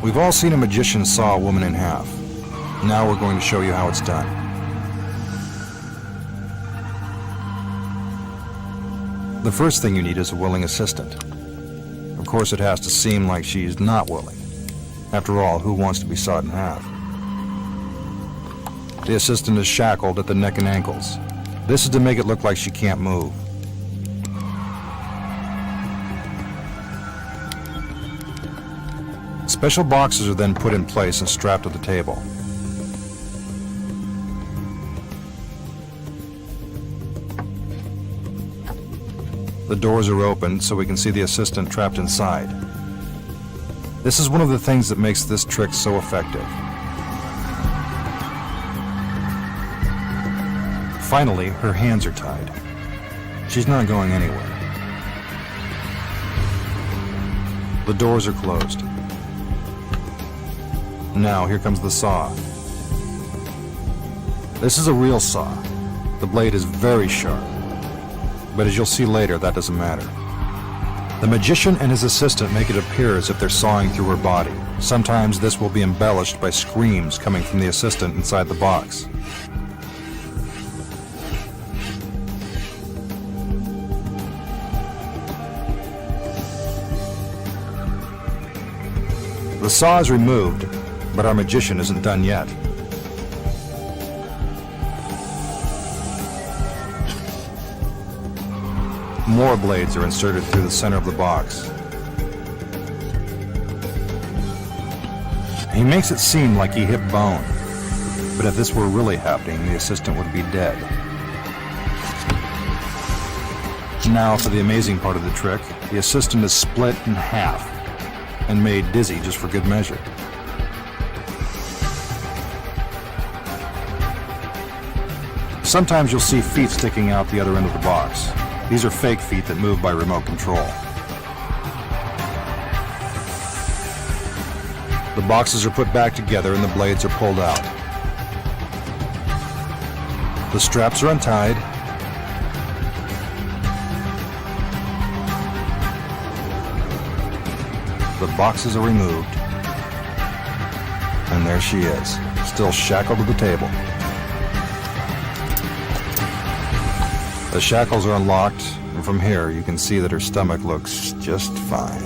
We've all seen a magician saw a woman in half. Now we're going to show you how it's done. The first thing you need is a willing assistant. Of course, it has to seem like she's not willing. After all, who wants to be sawed in half? The assistant is shackled at the neck and ankles. This is to make it look like she can't move. Special boxes are then put in place and strapped to the table. The doors are opened so we can see the assistant trapped inside. This is one of the things that makes this trick so effective. Finally, her hands are tied. She's not going anywhere. The doors are closed. Now, here comes the saw. This is a real saw. The blade is very sharp. But as you'll see later, that doesn't matter. The magician and his assistant make it appear as if they're sawing through her body. Sometimes this will be embellished by screams coming from the assistant inside the box. The saw is removed, but our magician isn't done yet. More blades are inserted through the center of the box. He makes it seem like he hit bone, but if this were really happening, the assistant would be dead. Now for the amazing part of the trick, the assistant is split in half and made dizzy just for good measure. Sometimes you'll see feet sticking out the other end of the box. These are fake feet that move by remote control. The boxes are put back together and the blades are pulled out. The straps are untied. The boxes are removed. And there she is, still shackled to the table. The shackles are unlocked, and from here you can see that her stomach looks just fine.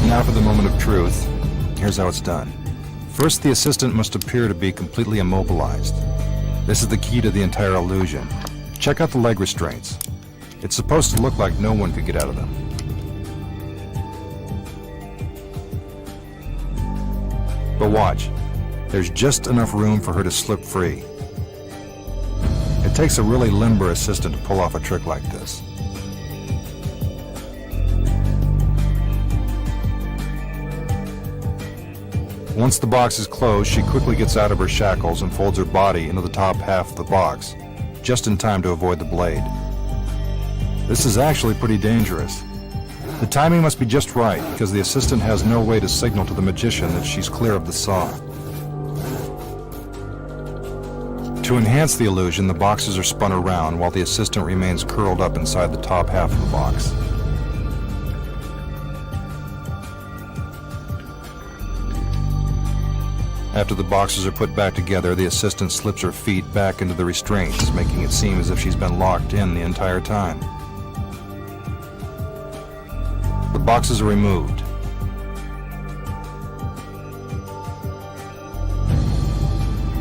Now for the moment of truth. Here's how it's done. First, the assistant must appear to be completely immobilized. This is the key to the entire illusion. Check out the leg restraints. It's supposed to look like no one could get out of them. But watch. There's just enough room for her to slip free. It takes a really limber assistant to pull off a trick like this. Once the box is closed, she quickly gets out of her shackles and folds her body into the top half of the box, just in time to avoid the blade. This is actually pretty dangerous. The timing must be just right, because the assistant has no way to signal to the magician that she's clear of the saw. To enhance the illusion, the boxes are spun around while the assistant remains curled up inside the top half of the box. After the boxes are put back together, the assistant slips her feet back into the restraints, making it seem as if she's been locked in the entire time. The boxes are removed.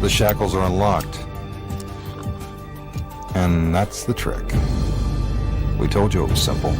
The shackles are unlocked. And that's the trick. We told you it was simple.